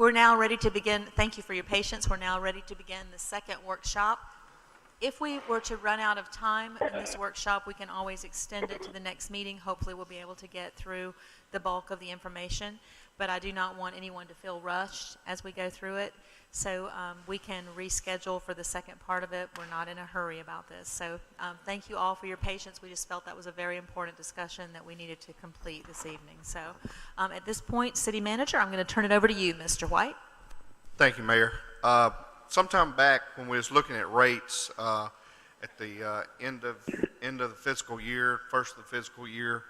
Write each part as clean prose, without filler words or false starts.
we're now ready to begin. Thank you for your patience. We're now ready to begin the second workshop. If we were to run out of time in this workshop, we can always extend it to the next meeting. Hopefully we'll be able to get through the bulk of the information, but I do not want anyone to feel rushed as we go through it. So we can reschedule for the second part of it. We're not in a hurry about this. So thank you all for your patience. We just felt that was a very important discussion that we needed to complete this evening. So at this point, City Manager, I'm going to turn it over to you, Mr. White. Thank you, Mayor. Sometime back when we was looking at rates at the end of the fiscal year, first of the fiscal year,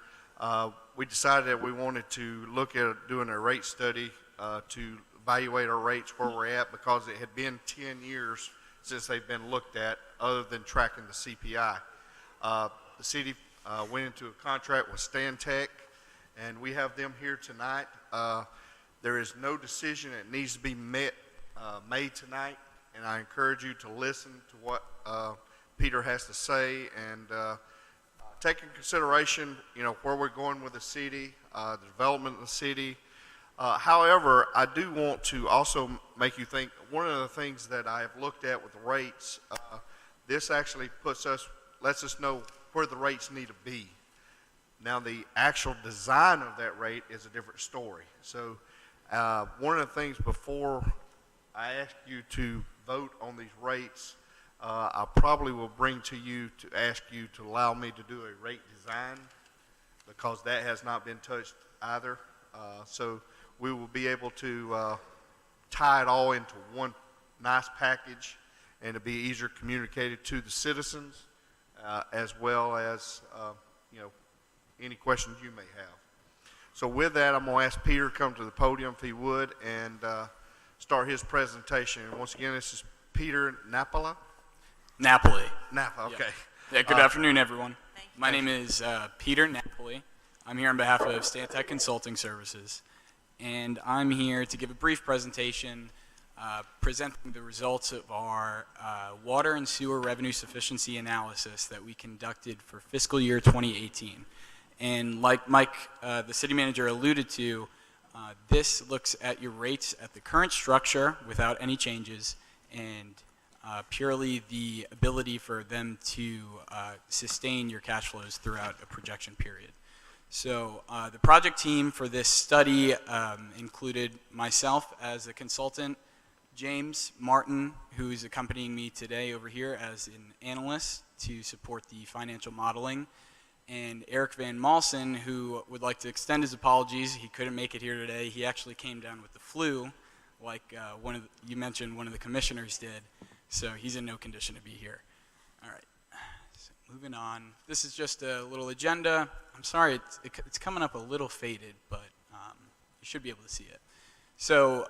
we decided that we wanted to look at doing a rate study to evaluate our rates where we're at, because it had been 10 years since they've been looked at other than tracking the CPI. The city went into a contract with Stantec, and we have them here tonight. There is no decision that needs to be made tonight, and I encourage you to listen to what Peter has to say and take in consideration, where we're going with the city, the development of the city. However, I do want to also make you think, one of the things that I have looked at with the rates, this actually lets us know where the rates need to be. Now, the actual design of that rate is a different story. So one of the things before I ask you to vote on these rates, I probably will bring to you to ask you to allow me to do a rate design, because that has not been touched either. So we will be able to tie it all into one nice package, and it'll be easier communicated to the citizens, as well as any questions you may have. So with that, I'm going to ask Peter to come to the podium if he would, and start his presentation. And once again, this is Peter Napoli. Napoli. Napa, okay. Yeah, good afternoon, everyone. My name is Peter Napoli. I'm here on behalf of Stantec Consulting Services, and I'm here to give a brief presentation presenting the results of our water and sewer revenue sufficiency analysis that we conducted for fiscal year 2018. And like Mike, the city manager, alluded to, this looks at your rates at the current structure without any changes, and purely the ability for them to sustain your cash flows throughout a projection period. So the project team for this study included myself as a consultant, James Martin, who is accompanying me today over here as an analyst to support the financial modeling, and Eric Van Malsen, who would like to extend his apologies. He couldn't make it here today. He actually came down with the flu, like you mentioned one of the commissioners did, so he's in no condition to be here. All right, so moving on. This is just a little agenda. I'm sorry, it's coming up a little faded, but you should be able to see it. So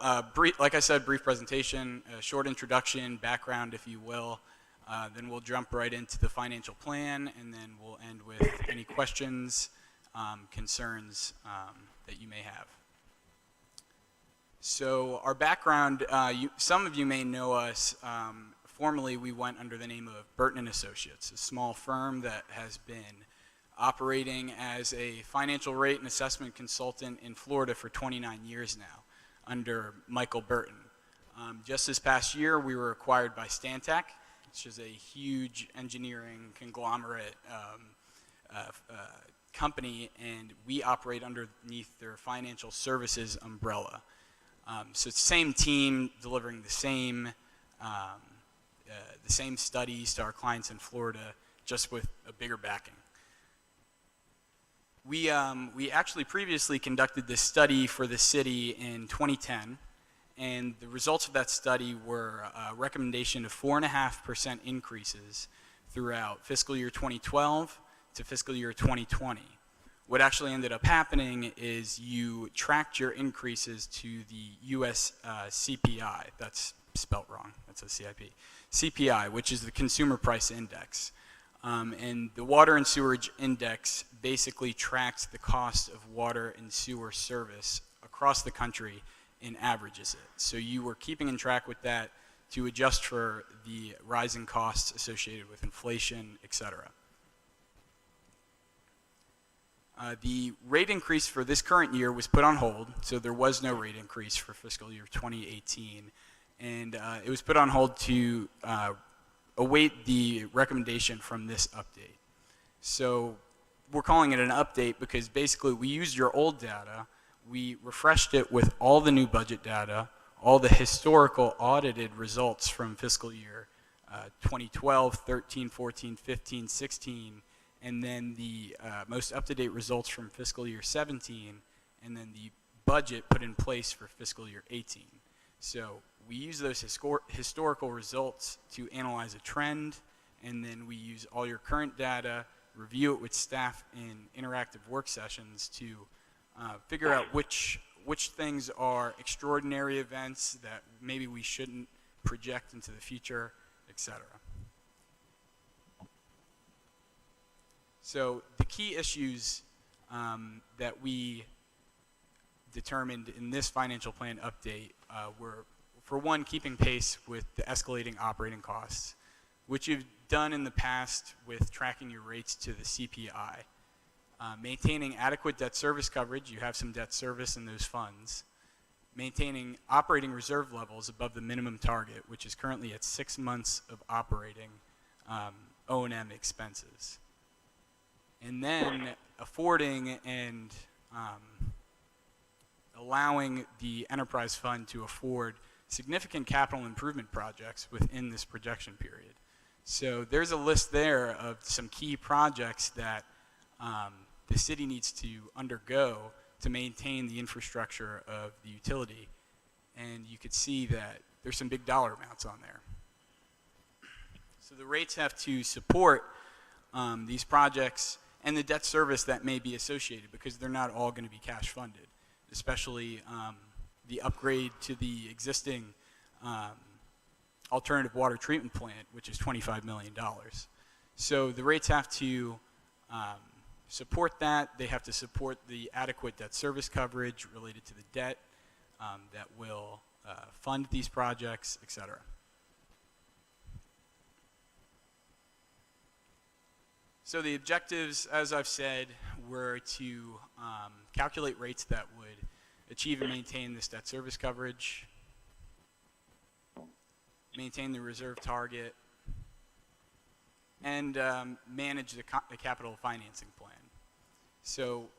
like I said, brief presentation, a short introduction, background, if you will. Then we'll jump right into the financial plan, and then we'll end with any questions, concerns that you may have. So our background, some of you may know us. Formerly, we went under the name of Burton & Associates, a small firm that has been operating as a financial rate and assessment consultant in Florida for 29 years now, under Michael Burton. Just this past year, we were acquired by Stantec, which is a huge engineering conglomerate company, and we operate underneath their financial services umbrella. So it's the same team delivering the same studies to our clients in Florida, just with a bigger backing. We actually previously conducted this study for the city in 2010, and the results of that study were a recommendation of 4.5% increases throughout fiscal year 2012 to fiscal year 2020. What actually ended up happening is you tracked your increases to the US CPI. That's spelt wrong. That's a CIP. CPI, which is the Consumer Price Index. And the Water and Sewerage Index basically tracks the cost of water and sewer service across the country and averages it. So you were keeping in track with that to adjust for the rising costs associated with inflation, et cetera. The rate increase for this current year was put on hold, so there was no rate increase for fiscal year 2018. And it was put on hold to await the recommendation from this update. So we're calling it an update because basically we used your old data, we refreshed it with all the new budget data, all the historical audited results from fiscal year 2012, 13, 14, 15, 16, and then the most up-to-date results from fiscal year 17, and then the budget put in place for fiscal year 18. So we use those historical results to analyze a trend, and then we use all your current data, review it with staff in interactive work sessions to figure out which things are extraordinary events that maybe we shouldn't project into the future, etc. So the key issues that we determined in this financial plan update were, for one, keeping pace with the escalating operating costs, which you've done in the past with tracking your rates to the CPI. Maintaining adequate debt service coverage, you have some debt service in those funds. Maintaining operating reserve levels above the minimum target, which is currently at 6 months of operating O&M expenses. And then affording and allowing the enterprise fund to afford significant capital improvement projects within this projection period. So there's a list there of some key projects that the city needs to undergo to maintain the infrastructure of the utility. And you could see that there's some big dollar amounts on there. So the rates have to support these projects and the debt service that may be associated, because they're not all going to be cash funded, especially the upgrade to the existing alternative water treatment plant, which is $25 million. So the rates have to support that. They have to support the adequate debt service coverage related to the debt that will fund these projects, et cetera. So the objectives, as I've said, were to calculate rates that would achieve and maintain this debt service coverage, maintain the reserve target, and manage the capital financing plan. So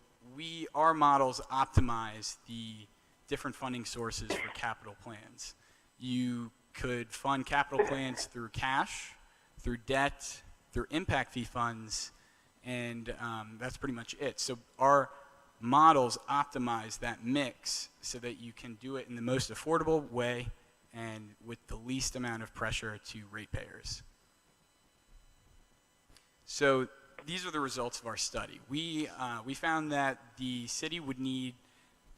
our models optimize the different funding sources for capital plans. You could fund capital plans through cash, through debt, through impact fee funds, and that's pretty much it. So our models optimize that mix so that you can do it in the most affordable way and with the least amount of pressure to ratepayers. So these are the results of our study. We found that the city would need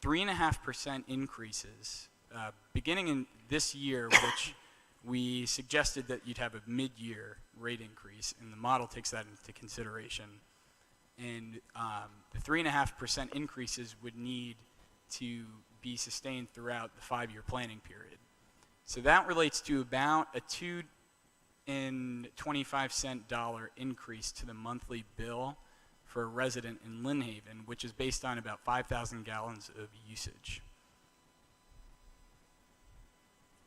3.5% increases beginning in this year, which we suggested that you'd have a mid-year rate increase, and the model takes that into consideration. And the 3.5% increases would need to be sustained throughout the 5-year planning period. So that relates to about a $2.25 increase to the monthly bill for a resident in Lynn Haven, which is based on about 5,000 gallons of usage.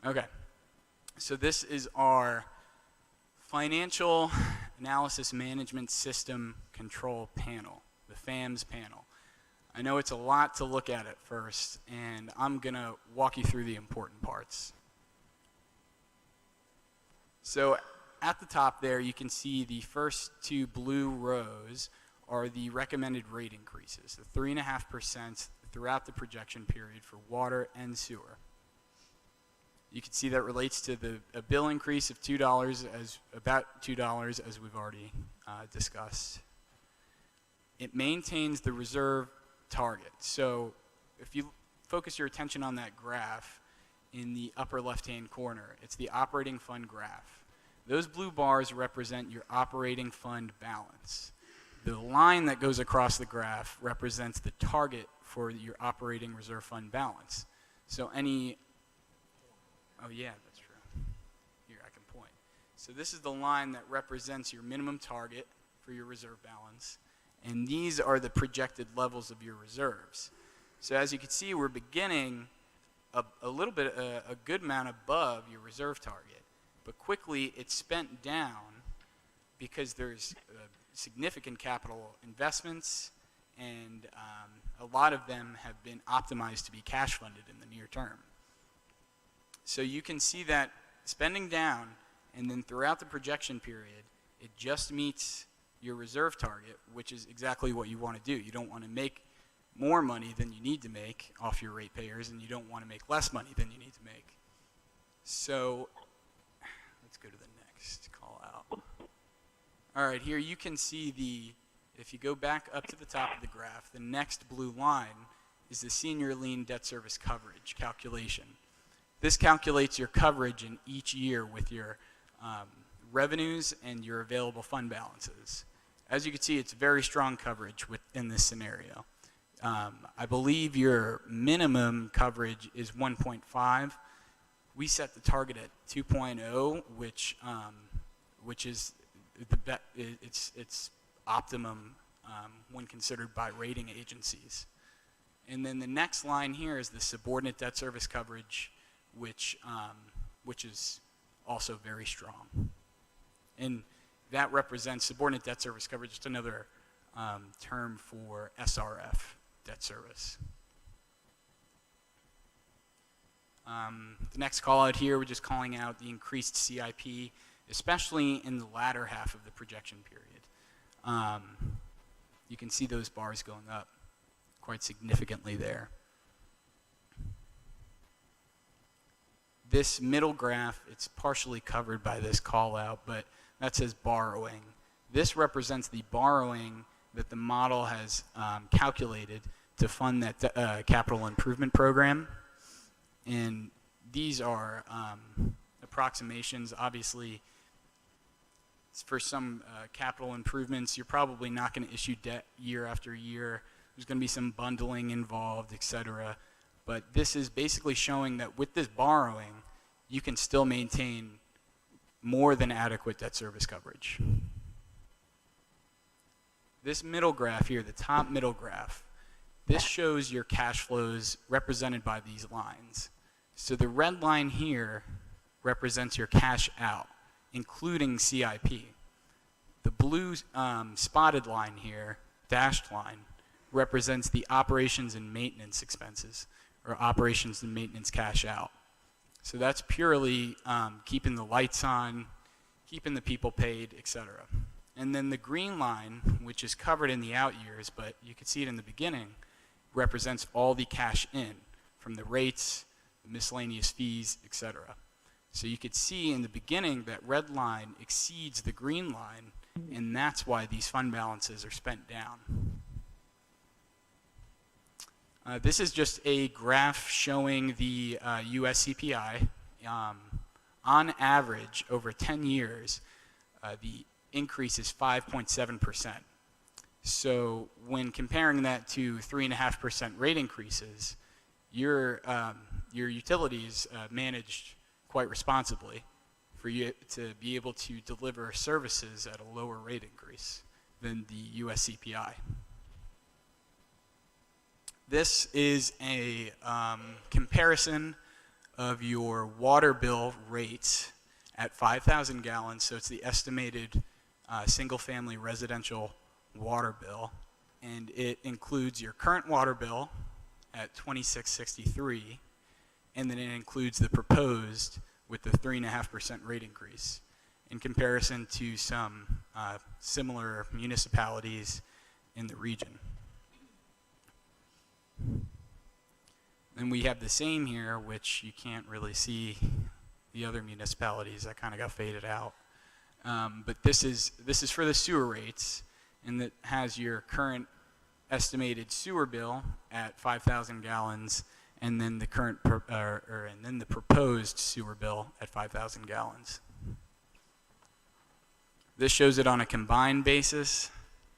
Okay, so this is our Financial Analysis Management System Control Panel, the FAMS panel. I know it's a lot to look at first, and I'm going to walk you through the important parts. So at the top there, you can see the first 2 blue rows are the recommended rate increases, the 3.5% throughout the projection period for water and sewer. You can see that relates to a bill increase of about $2, as we've already discussed. It maintains the reserve target. So if you focus your attention on that graph in the upper left-hand corner, it's the operating fund graph. Those blue bars represent your operating fund balance. The line that goes across the graph represents the target for your operating reserve fund balance. So oh yeah, that's true. Here, I can point. So this is the line that represents your minimum target for your reserve balance, And these are the projected levels of your reserves. So as you can see, we're beginning a good amount above your reserve target, but quickly it's spent down because there's significant capital investments, and a lot of them have been optimized to be cash funded in the near term. So you can see that spending down, and then throughout the projection period, it just meets your reserve target, which is exactly what you want to do. You don't want to make more money than you need to make off your ratepayers, and you don't want to make less money than you need to make. So let's go to the next call out. All right, here you can see if you go back up to the top of the graph, the next blue line is the senior lien debt service coverage calculation. This calculates your coverage in each year with your revenues and your available fund balances. As you can see, it's very strong coverage in this scenario. I believe your minimum coverage is 1.5. We set the target at 2.0, which is it's optimum when considered by rating agencies. And then the next line here is the subordinate debt service coverage, which is also very strong. And that represents subordinate debt service coverage, just another term for SRF debt service. The next call out here, we're just calling out the increased CIP, especially in the latter half of the projection period. You can see those bars going up quite significantly there. This middle graph, it's partially covered by this call out, but that says borrowing. This represents the borrowing that the model has calculated to fund that capital improvement program. And these are approximations. Obviously, for some capital improvements, you're probably not going to issue debt year after year. There's going to be some bundling involved, et cetera. But this is basically showing that with this borrowing, you can still maintain more than adequate debt service coverage. This middle graph here, the top middle graph, this shows your cash flows represented by these lines. So the red line here represents your cash out, including CIP. The blue spotted line here, dashed line, represents the operations and maintenance expenses, or operations and maintenance cash out. So that's purely keeping the lights on, keeping the people paid, etc. And then the green line, which is covered in the out years, but you can see it in the beginning, represents all the cash in, from the rates, the miscellaneous fees, etc. So you could see in the beginning that red line exceeds the green line, and that's why these fund balances are spent down. This is just a graph showing the US CPI. On average, over 10 years, the increase is 5.7%. So when comparing that to 3.5% rate increases, your utilities managed quite responsibly for you to be able to deliver services at a lower rate increase than the US CPI. This is a comparison of your water bill rates at 5,000 gallons. So it's the estimated single-family residential water bill, and it includes your current water bill at $26.63, and then it includes the proposed with the 3.5% rate increase in comparison to some similar municipalities in the region. And we have the same here, which you can't really see the other municipalities that kind of got faded out. But this is for the sewer rates, and that has your current estimated sewer bill at 5,000 gallons, and then the current and then the proposed sewer bill at 5,000 gallons. This shows it on a combined basis.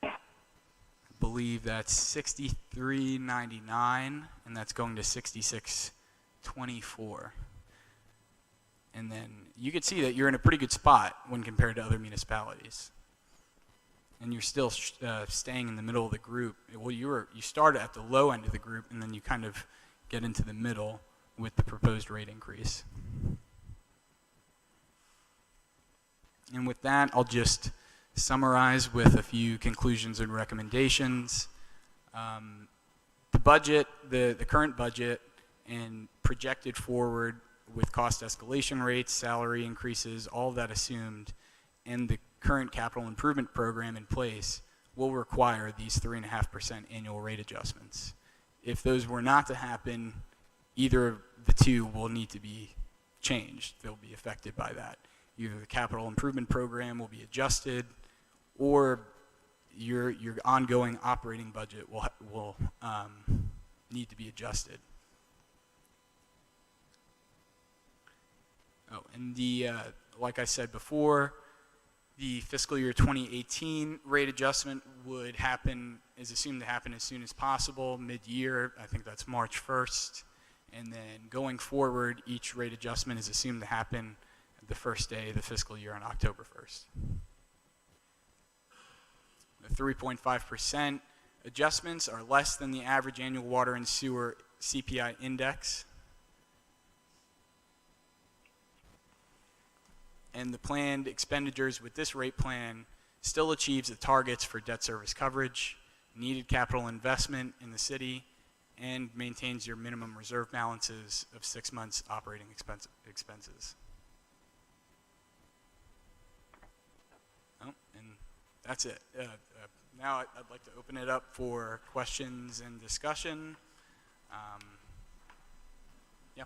I believe that's $63.99, and that's going to $66.24. And then you can see that you're in a pretty good spot when compared to other municipalities. and you're still staying in the middle of the group, well, you start at the low end of the group, and then you kind of get into the middle with the proposed rate increase. And with that, I'll just summarize with a few conclusions and recommendations. The budget, the current budget, and projected forward with cost escalation rates, salary increases, all of that assumed, and the current capital improvement program in place will require these 3.5% annual rate adjustments. If those were not to happen, either of the two will need to be changed. They'll be affected by that. Either the capital improvement program will be adjusted, or your ongoing operating budget will need to be adjusted. Oh, and like I said before, the fiscal year 2018 rate adjustment is assumed to happen as soon as possible, mid-year. I think that's March 1st. And then going forward, each rate adjustment is assumed to happen the first day of the fiscal year on October 1st. The 3.5% adjustments are less than the average annual water and sewer CPI index. And the planned expenditures with this rate plan still achieves the targets for debt service coverage, needed capital investment in the city, and maintains your minimum reserve balances of 6 months operating expenses. Oh, and that's it. Now I'd like to open it up for questions and discussion. Yeah.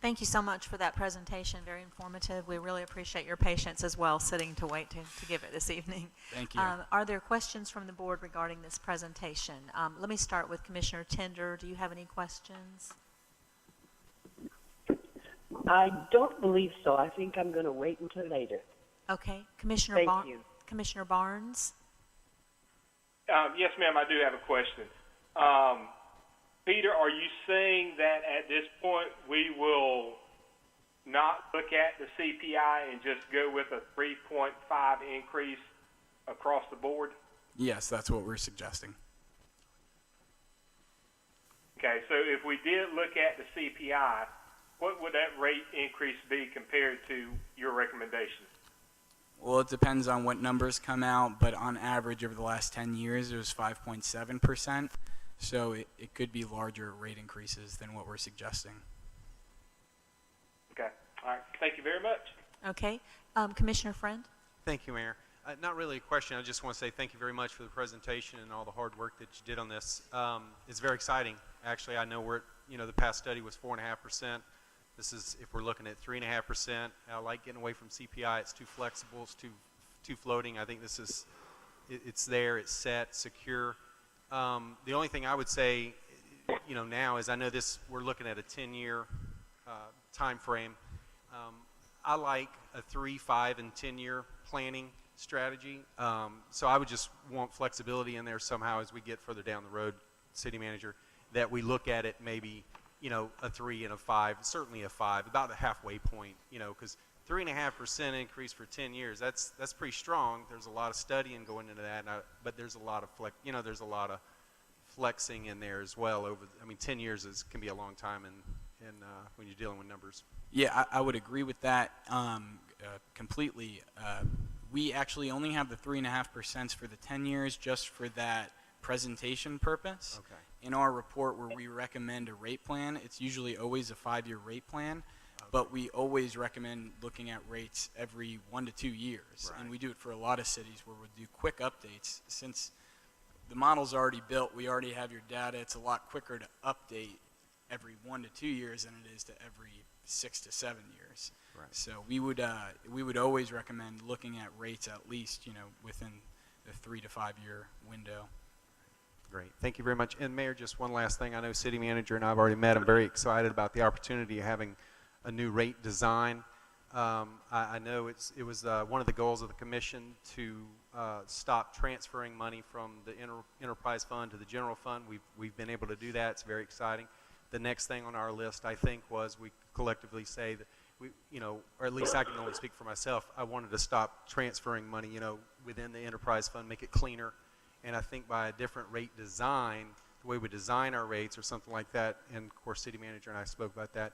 Thank you so much for that presentation. Very informative. We really appreciate your patience as well, sitting to wait to give it this evening. Thank you. Are there questions from the board regarding this presentation? Let me start with Commissioner Tender. Do you have any questions? I don't believe so. I think I'm going to wait until later. Okay. Commissioner Thank you. Commissioner Barnes? Yes, ma'am, I do have a question. Peter, are you saying that at this point we will not look at the CPI and just go with a 3.5 increase across the board? Yes, that's what we're suggesting. Okay, so if we did look at the CPI, what would that rate increase be compared to your recommendation? Well, it depends on what numbers come out, but on average over the last 10 years, it was 5.7%. So it could be larger rate increases than what we're suggesting. Okay, all right, thank you very much. Okay. Commissioner Friend? Thank you, Mayor. Not really a question. I just want to say thank you very much for the presentation and all the hard work that you did on this. It's very exciting. Actually, I know the past study was 4.5%. This is, if we're looking at 3.5%. I like getting away from CPI. It's too flexible. It's too floating. I think this is, it's there. It's set, secure. The only thing I would say, now is I know we're looking at a 10-year time frame. I like a 3, 5, and 10-year planning strategy. So I would just want flexibility in there somehow as we get further down the road, City Manager, that we look at it maybe, a 3 and a 5, certainly a 5, about the halfway point, because 3.5% increase for 10 years, that's pretty strong. There's a lot of studying going into that, but there's a lot of there's a lot of flexing in there as well. 10 years can be a long time, and when you're dealing with numbers. Yeah, I would agree with that completely. We actually only have the 3.5% for the 10 years just for that presentation purpose. Okay. In our report where we recommend a rate plan, it's usually always a 5-year rate plan. But we always recommend looking at rates every 1 to 2 years. Right. And we do it for a lot of cities where we'll do quick updates. Since the model's already built, we already have your data, it's a lot quicker to update every 1 to 2 years than it is to every 6 to 7 years. Right. So we would always recommend looking at rates at least, within the 3 to 5 year window. Great. Thank you very much. And Mayor, just one last thing. I know City Manager and I have already met. I'm very excited about the opportunity of having a new rate design. I know it was one of the goals of the commission to stop transferring money from the enterprise fund to the general fund. We've been able to do that. It's very exciting. The next thing on our list, I think, was we collectively say that or at least I can only speak for myself, I wanted to stop transferring money, within the enterprise fund, make it cleaner. And I think by a different rate design, the way we design our rates or something like that, and of course city manager and I spoke about that,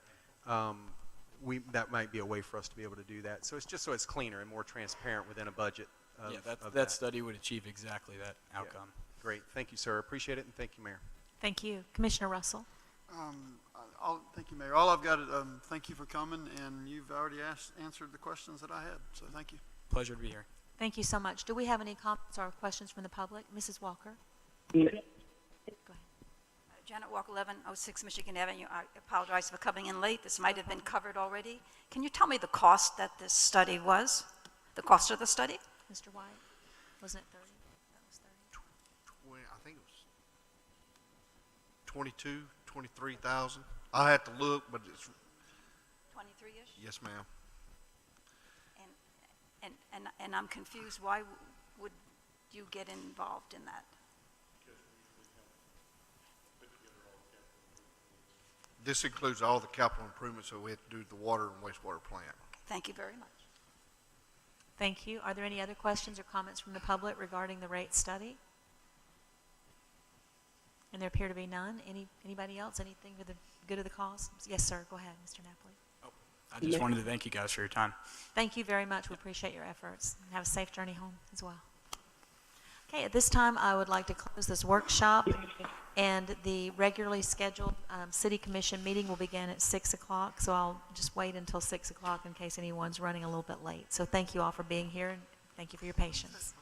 that might be a way for us to be able to do that. So it's just so it's cleaner and more transparent within a budget. That study would achieve exactly that outcome. Yeah. Great. Thank you, sir. Appreciate it, and thank you, Mayor. Thank you. Commissioner Russell? Thank you, Mayor. All I've got is thank you for coming, and you've already answered the questions that I had, so thank you. Pleasure to be here. Thank you so much. Do we have any comments or questions from the public? Mrs. Walker? Yeah. Go ahead. Janet Walker, 1106 Michigan Avenue. I apologize for coming in late. This might have been covered already. Can you tell me the cost that this study was? The cost of the study? Mr. White? Wasn't it 30? That was 30. I think it was 22, 23,000. I have to look, but it's 23-ish? yes, ma'am. And I'm confused. Why would you get involved in that? This includes all the capital improvements that we have to do to the water and wastewater plant. Thank you very much. Thank you. Are there any other questions or comments from the public regarding the rate study? And there appear to be none. Anybody else? Anything for the good of the cause? Yes, sir. Go ahead, Mr. Napoli. I just wanted to thank you guys for your time. Thank you very much. We appreciate your efforts. And have a safe journey home as well. Okay, at this time, I would like to close this workshop, and the regularly scheduled City Commission meeting will begin at 6 o'clock, so I'll just wait until 6 o'clock in case anyone's running a little bit late. So thank you all for being here, and thank you for your patience.